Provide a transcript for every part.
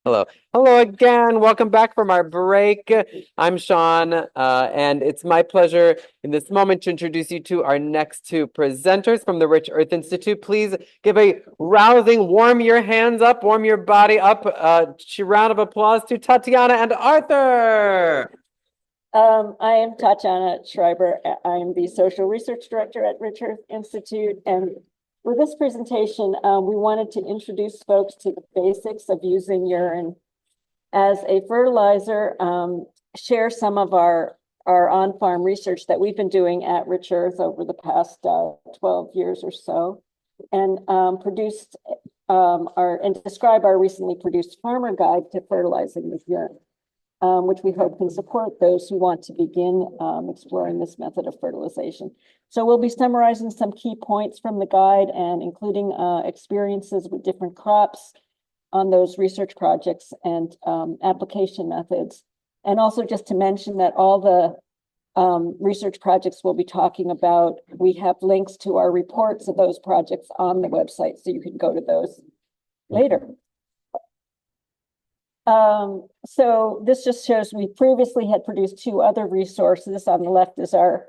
Hello. Hello again. Welcome back from our break. I'm Sean, and it's my pleasure in this moment to introduce you to our next two presenters from the Rich Earth Institute. Please give a rousing, warm your hands up, warm your body up, round of applause to Tatiana and Arthur. I am Tatiana Schreiber. I am the Social Research Director at Rich Earth Institute. And with this presentation, we wanted to introduce folks to the basics of using urine as a fertilizer, share some of our on-farm research that we've been doing at Rich Earth over the past 12 years or so, and describe our recently produced farmer guide to fertilizing with urine. Which we hope can support those who want to begin exploring this method of fertilization. So we'll be summarizing some key points from the guide and including experiences with different crops on those research projects and application methods. And also just to mention that all the research projects we'll be talking about, we have links to our reports of those projects on the website, so you can go to those later. So this just shows we previously had produced two other resources. On the left is our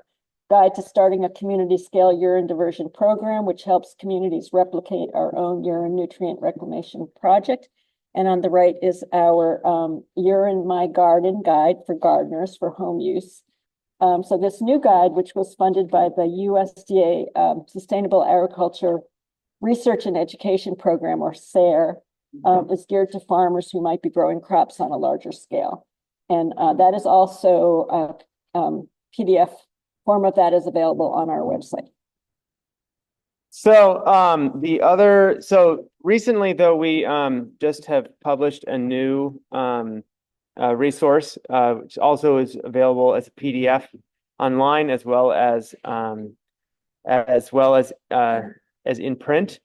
guide to starting a community scale urine diversion program, which helps communities replicate our own urine nutrient reclamation project. And on the right is our Urine My Garden guide for gardeners for home use. So this new guide, which was funded by the USDA Sustainable Agriculture Research and Education Program, or SARE, is geared to farmers who might be growing crops on a larger scale. And that is also PDF form of that is available on our website. So recently though, we just have published a new resource, which also is available as a PDF online as well as in print.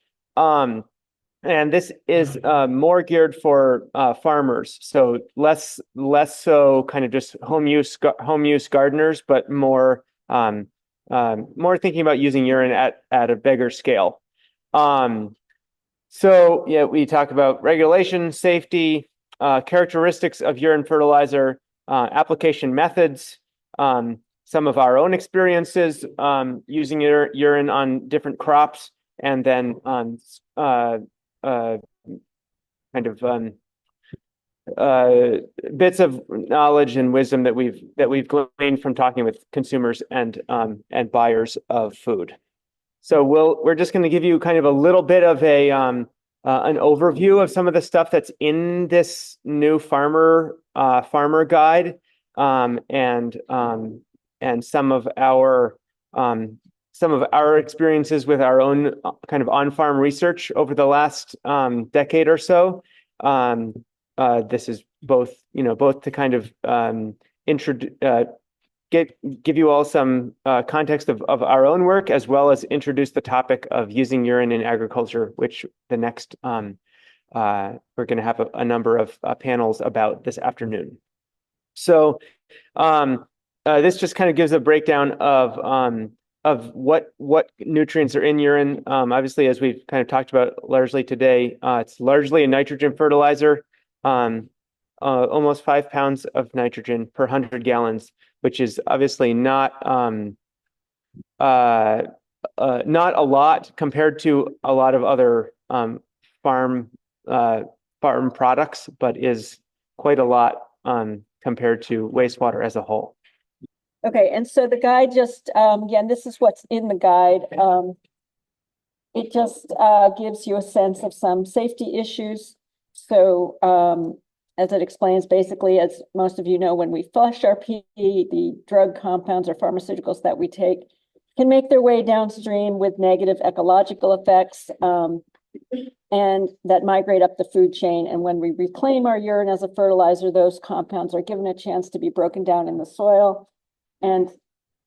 And this is more geared for farmers, so less so kind of just home use gardeners, but more thinking about using urine at a bigger scale. So yeah, we talk about regulation, safety, characteristics of urine fertilizer, application methods, some of our own experiences using urine on different crops, and then bits of knowledge and wisdom that we've gleaned from talking with consumers and buyers of food. So we're just going to give you kind of a little bit of an overview of some of the stuff that's in this new farmer guide, and some of our experiences with our own kind of on-farm research over the last decade or so. This is both to kind of give you all some context of our own work, as well as introduce the topic of using urine in agriculture, which the next we're going to have a number of panels about this afternoon. So this just kind of gives a breakdown of what nutrients are in urine. Obviously, as we've kind of talked about largely today, it's largely a nitrogen fertilizer, almost 5 pounds of nitrogen per 100 gallons, which is obviously not a lot compared to a lot of other farm products, but is quite a lot compared to wastewater as a whole. Okay, and so the guide just, again, this is what's in the guide. It just gives you a sense of some safety issues. So as it explains, basically, as most of you know, when we flush our pee, the drug compounds or pharmaceuticals that we take can make their way downstream with negative ecological effects, and that migrate up the food chain. And when we reclaim our urine as a fertilizer, those compounds are given a chance to be broken down in the soil and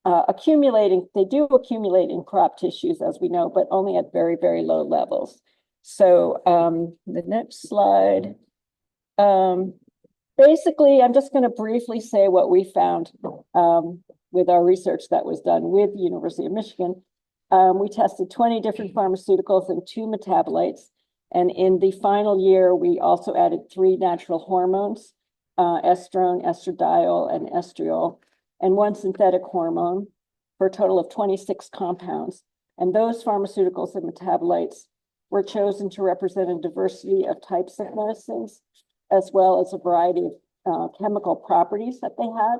they do accumulate in crop tissues, as we know, but only at very, very low levels. So the next slide. Basically, I'm just going to briefly say what we found with our research that was done with the University of Michigan. We tested 20 different pharmaceuticals and 2 metabolites. And in the final year, we also added 3 natural hormones, estrone, estradiol, and estriol, and 1 synthetic hormone for a total of 26 compounds. And those pharmaceuticals and metabolites were chosen to represent a diversity of types of medicines, as well as a variety of chemical properties that they had.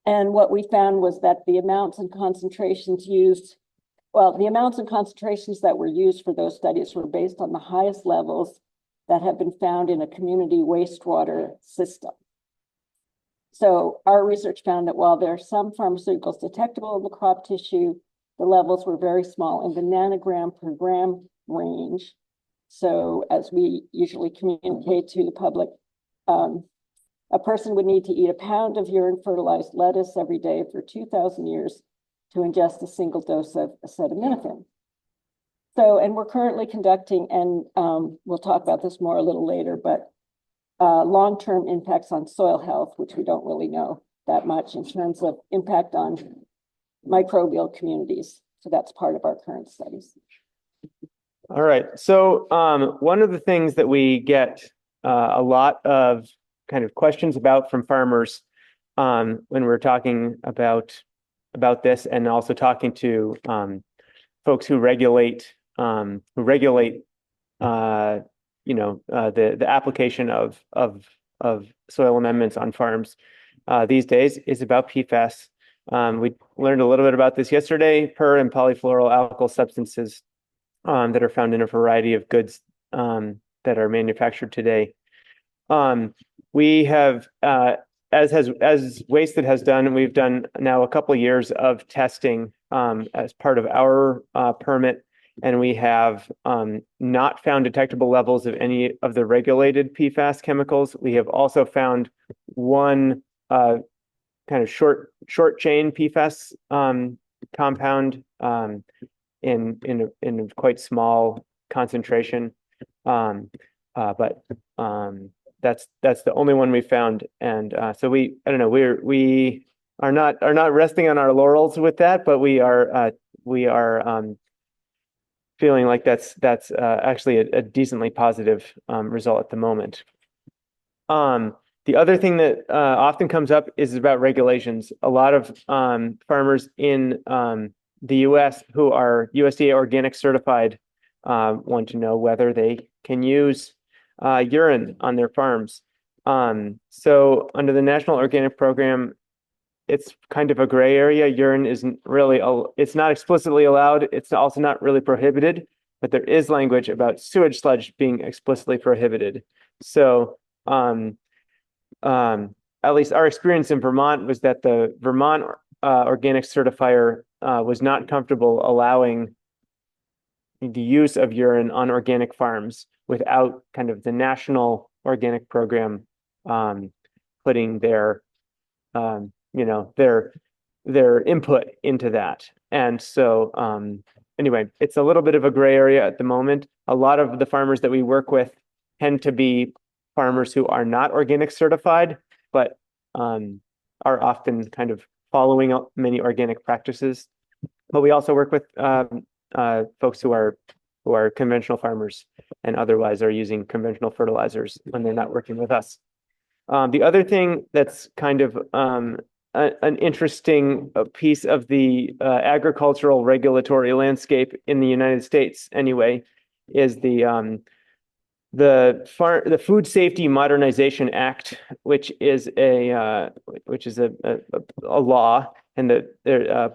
And what we found was that the amounts and concentrations used, well, the amounts and concentrations that were used for those studies were based on the highest levels that have been found in a community wastewater system. So our research found that while there are some pharmaceuticals detectable in the crop tissue, the levels were very small in the nanogram per gram range. So as we usually communicate to the public, a person would need to eat a pound of urine fertilized lettuce every day for 2,000 years to ingest a single dose of acetaminophen. So, and we're currently conducting, and we'll talk about this more a little later, but long-term impacts on soil health, which we don't really know that much in terms of impact on microbial communities. So that's part of our current studies. All right. So one of the things that we get a lot of kind of questions about from farmers when we're talking about this, and also talking to folks who regulate the application of soil amendments on farms these days, is about PFAS. We learned a little bit about this yesterday. Per and polyfluoral alkyl substances that are found in a variety of goods that are manufactured today. We have, as Wasted has done, we've done now a couple of years of testing as part of our permit, and we have not found detectable levels of any of the regulated PFAS chemicals. We have also found one kind of short chain PFAS compound in a quite small concentration, but that's the only one we found. And so I don't know, we are not resting on our laurels with that, but we are feeling like that's actually a decently positive result at the moment. The other thing that often comes up is about regulations. A lot of farmers in the US who are USDA organic certified want to know whether they can use urine on their farms. So under the National Organic Program, it's kind of a gray area. Urine isn't really, it's not explicitly allowed. It's also not really prohibited, but there is language about sewage sludge being explicitly prohibited. So at least our experience in Vermont was that the Vermont organic certifier was not comfortable allowing the use of urine on organic farms without kind of the national organic program putting their their input into that. And so anyway, it's a little bit of a gray area at the moment. A lot of the farmers that we work with tend to be farmers who are not organic certified, but are often kind of following many organic practices. But we also work with folks who are conventional farmers and otherwise are using conventional fertilizers when they're not working with us. The other thing that's kind of an interesting piece of the agricultural regulatory landscape in the United States, anyway, is the Food Safety Modernization Act, which is a law, and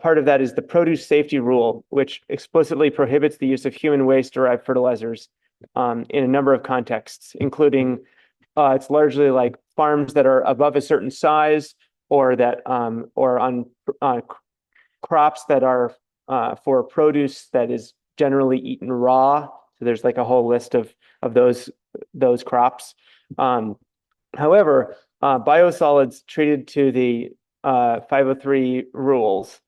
part of that is the Produce Safety Rule, which explicitly prohibits the use of human waste-derived fertilizers in a number of contexts, including it's largely like farms that are above a certain size, or that or on crops that are for produce that is generally eaten raw. So there's like a whole list of those crops. However, biosolids treated to the 503 rules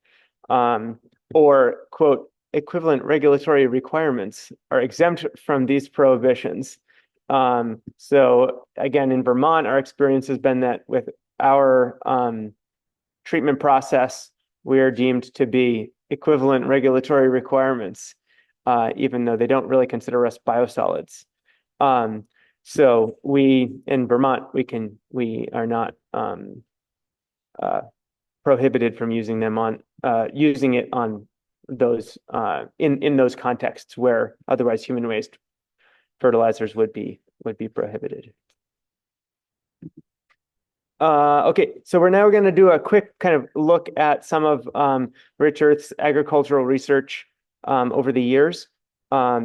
or quote equivalent regulatory requirements are exempt from these prohibitions. So again, in Vermont, our experience has been that with our treatment process, we are deemed to be equivalent regulatory requirements, even though they don't really consider us biosolids. So we in Vermont, we are not uh, prohibited from using them on using it on those in those contexts where otherwise human waste fertilizers would be prohibited. Okay, so we're now going to do a quick kind of look at some of Rich Earth's agricultural research over the years.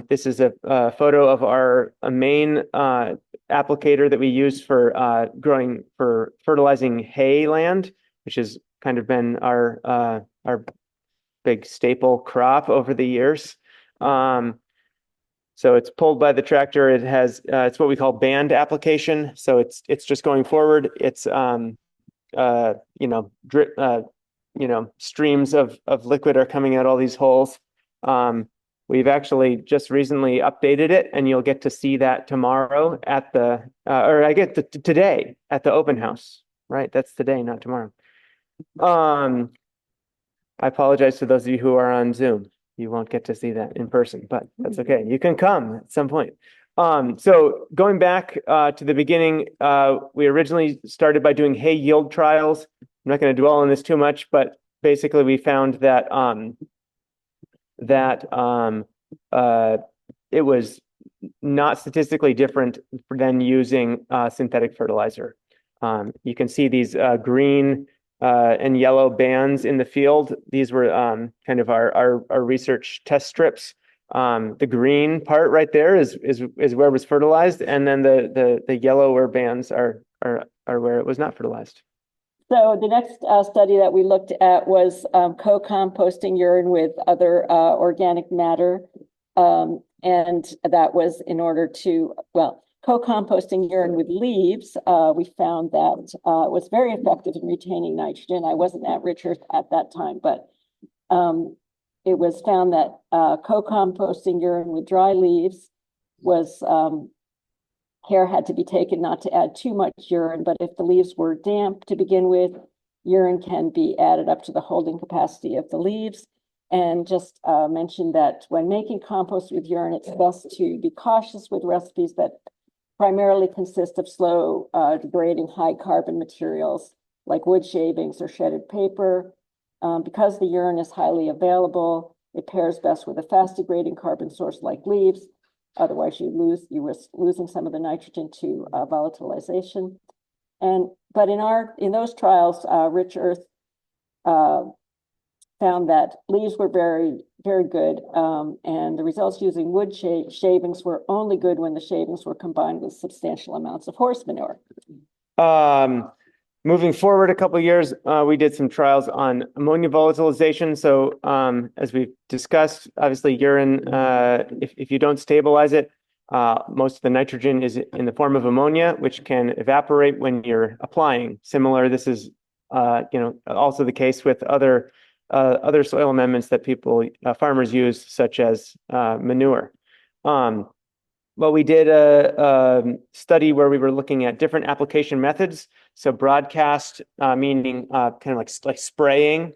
This is a photo of our main applicator that we use for fertilizing hay land, which has kind of been our big staple crop over the years. So it's pulled by the tractor. It has it's what we call band application. So it's just going forward. It's drip streams of liquid are coming out all these holes. We've actually just recently updated it, and you'll get to see that tomorrow at the or I get today at the open house. Right, that's today, not tomorrow. I apologize to those of you who are on Zoom. You won't get to see that in person, but that's okay. You can come at some point. So going back to the beginning, we originally started by doing hay yield trials. I'm not going to dwell on this too much, but basically we found that it was not statistically different than using synthetic fertilizer. You can see these green and yellow bands in the field. These were kind of our research test strips. The green part right there is where it was fertilized, and then the yellower bands are where it was not fertilized. So the next study that we looked at was co-composting urine with other organic matter. And that was in order to, well, co-composting urine with leaves. We found that was very effective in retaining nitrogen. I wasn't at Rich Earth at that time, but it was found that co-composting urine with dry leaves was care had to be taken not to add too much urine, but if the leaves were damp to begin with, urine can be added up to the holding capacity of the leaves. And just mention that when making compost with urine, it's best to be cautious with recipes that primarily consist of slow degrading high carbon materials like wood shavings or shredded paper. Because the urine is highly available, it pairs best with a fast degrading carbon source like leaves. Otherwise, you risk losing some of the nitrogen to volatilization. But in those trials, Rich Earth found that leaves were very, very good. And the results using wood shavings were only good when the shavings were combined with substantial amounts of horse manure. Moving forward a couple of years, we did some trials on ammonia volatilization. So as we've discussed, obviously urine, if you don't stabilize it, most of the nitrogen is in the form of ammonia, which can evaporate when you're applying. This is also the case with other soil amendments that farmers use, such as manure. Well, we did a study where we were looking at different application methods. So broadcast, meaning kind of like spraying,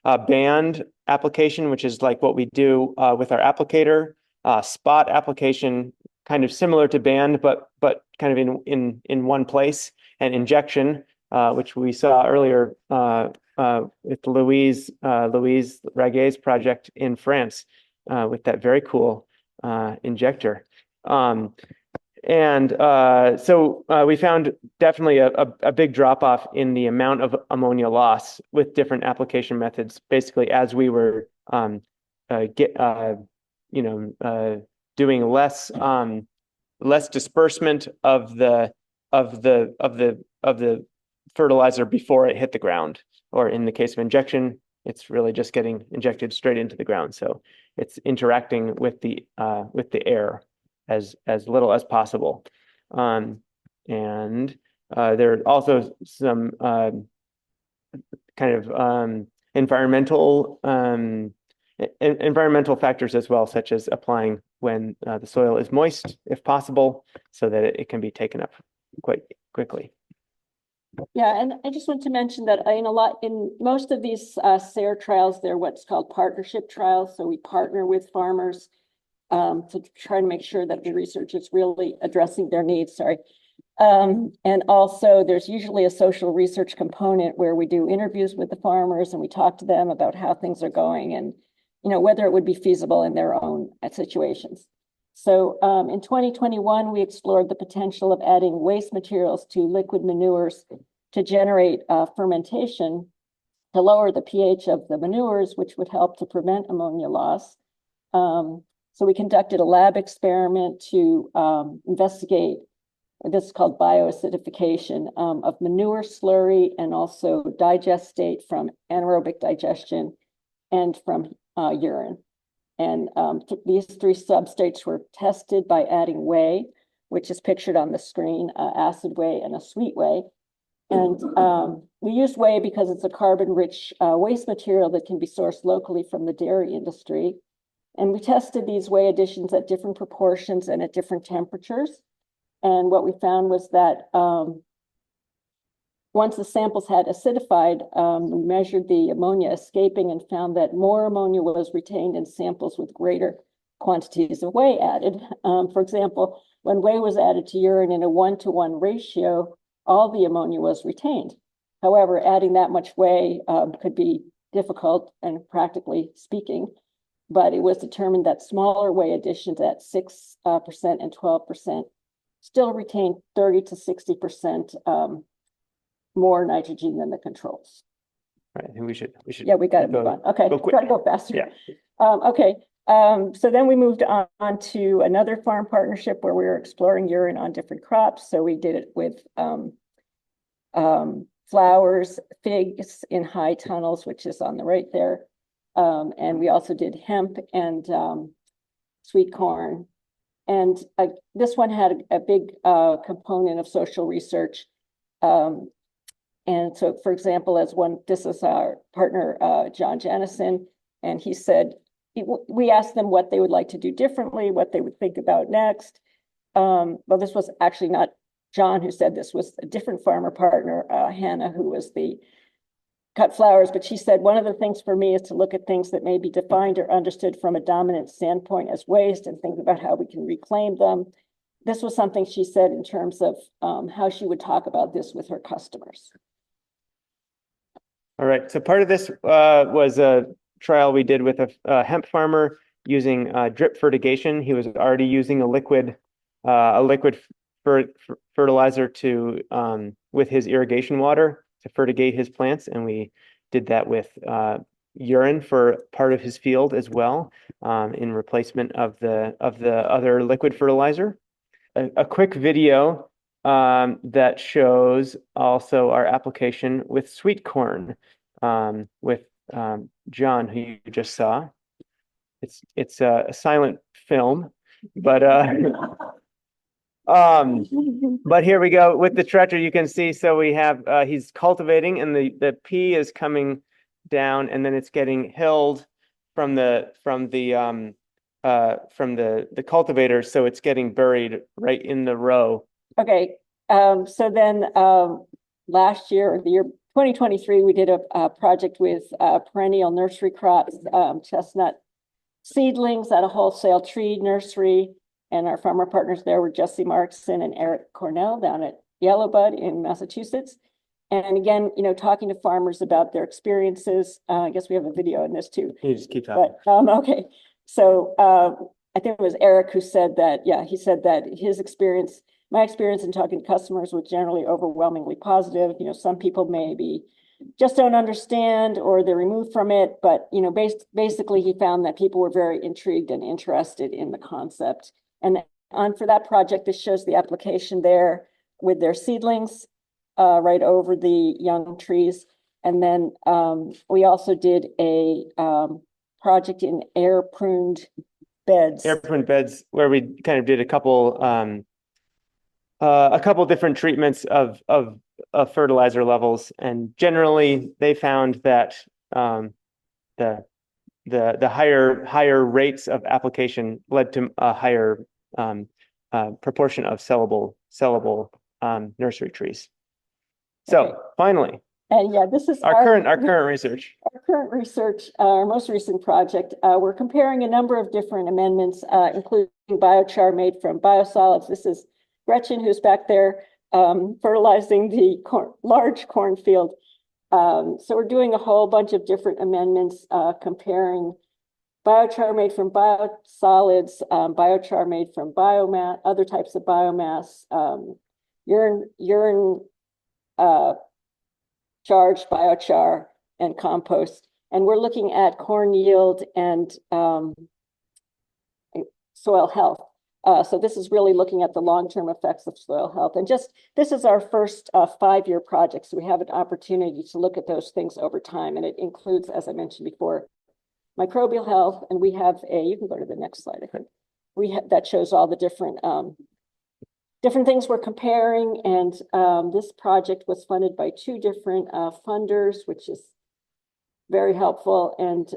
band application, which is like what we do with our applicator, spot application, kind of similar to band, but kind of in one place, and injection, which we saw earlier with Louise Raguet's project in France with that very cool injector. So we found definitely a big drop off in the amount of ammonia loss with different application methods. Basically, as we were doing less disbursement of the fertilizer before it hit the ground, or in the case of injection, it's really just getting injected straight into the ground. So it's interacting with the air as little as possible. And there are also some kind of environmental factors as well, such as applying when the soil is moist, if possible, so that it can be taken up quite quickly. Yeah, and I just want to mention that in most of these SARE trials, they're what's called partnership trials. So we partner with farmers to try to make sure that the research is really addressing their needs. Sorry. And also there's usually a social research component where we do interviews with the farmers and we talk to them about how things are going and, whether it would be feasible in their own situations. So in 2021, we explored the potential of adding waste materials to liquid manures to generate fermentation to lower the pH of the manures, which would help to prevent ammonia loss. So we conducted a lab experiment to investigate, this is called bioacidification of manure slurry and also digestate from anaerobic digestion and from urine. And these three substrates were tested by adding whey, which is pictured on the screen, acid whey and a sweet whey. And we use whey because it's a carbon-rich waste material that can be sourced locally from the dairy industry. And we tested these whey additions at different proportions and at different temperatures. And what we found was that once the samples had acidified, we measured the ammonia escaping and found that more ammonia was retained in samples with greater quantities of whey added. For example, when whey was added to urine in a 1-to-1 ratio, all the ammonia was retained. However, adding that much whey could be difficult and practically speaking, but it was determined that smaller whey additions at 6% and 12% still retain 30 to 60% more nitrogen than the controls. Right, I think we should. Yeah, we got to move on. Okay, try to go faster. Yeah. Okay. So then we moved on to another farm partnership where we were exploring urine on different crops. So we did it with flowers, figs in high tunnels, which is on the right there. And we also did hemp and sweet corn. And this one had a big component of social research. And so, for example, this is our partner, John Jennison, and he said, we asked them what they would like to do differently, what they would think about next. Well, this was actually not John who said this, was a different farmer partner, Hannah, who was the cut flowers, but she said, one of the things for me is to look at things that may be defined or understood from a dominant standpoint as waste and think about how we can reclaim them. This was something she said in terms of how she would talk about this with her customers. All right, so part of this was a trial we did with a hemp farmer using drip fertigation. He was already using a liquid fertilizer to with his irrigation water to fertigate his plants, and we did that with urine for part of his field as well, in replacement of the other liquid fertilizer. A quick video that shows also our application with sweet corn with John, who you just saw. It's a silent film, but here we go with the tractor. You can see, so we have he's cultivating, and the pea is coming down, and then it's getting hilled from the cultivator, so it's getting buried right in the row. Okay, so then last year, or the year 2023, we did a project with perennial nursery crops, chestnut seedlings at a wholesale tree nursery. And our farmer partners there were Jesse Markson and Eric Cornell down at Yellowbud in Massachusetts. And again, talking to farmers about their experiences. I guess we have a video in this too. You just keep talking. But, okay. So I think it was Eric who said that, he said that my experience in talking to customers was generally overwhelmingly positive. Some people maybe just don't understand or they're removed from it. But, basically he found that people were very intrigued and interested in the concept. And for that project, this shows the application there with their seedlings right over the young trees. And then we also did a project in air-pruned beds. Air-pruned beds, where we kind of did a couple different treatments of fertilizer levels, and generally they found that the higher rates of application led to a higher proportion of sellable nursery trees. So finally, And yeah, this is Our current research. our current research, our most recent project. We're comparing a number of different amendments, including biochar made from biosolids. This is Gretchen, who's back there fertilizing the large cornfield. So we're doing a whole bunch of different amendments, comparing biochar made from biosolids, biochar made from biomass, other types of biomass, urine charged biochar, and compost. And we're looking at corn yield and soil health. So this is really looking at the long-term effects of soil health. And just, this is our first 5-year project. So we have an opportunity to look at those things over time. And it includes, as I mentioned before, microbial health. And we have you can go to the next slide, I think. That shows all the different things we're comparing. And this project was funded by 2 different funders, which is very helpful. And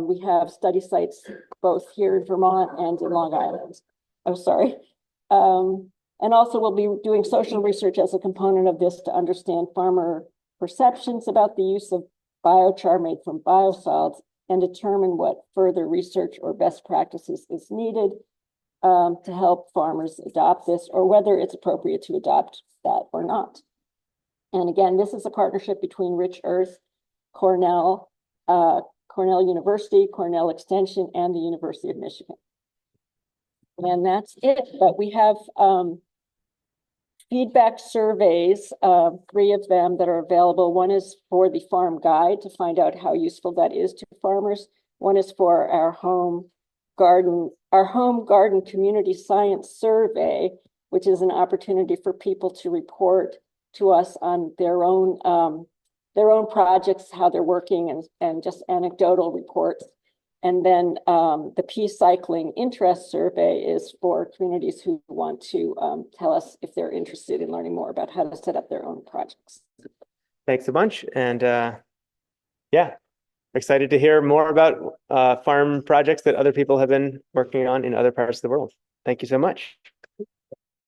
we have study sites both here in Vermont and in Long Island. Oh, sorry. And also we'll be doing social research as a component of this to understand farmer perceptions about the use of biochar made from biosolids and determine what further research or best practices is needed to help farmers adopt this, or whether it's appropriate to adopt that or not. And again, this is a partnership between Rich Earth, Cornell University, Cornell Extension, and the University of Michigan. And that's it. But we have feedback surveys, 3 of them that are available. One is for the farm guide to find out how useful that is to farmers. One is for our home garden community science survey, which is an opportunity for people to report to us on their own projects, how they're working, and just anecdotal reports. And then the pea cycling interest survey is for communities who want to tell us if they're interested in learning more about how to set up their own projects. Thanks a bunch. And yeah, excited to hear more about farm projects that other people have been working on in other parts of the world. Thank you so much.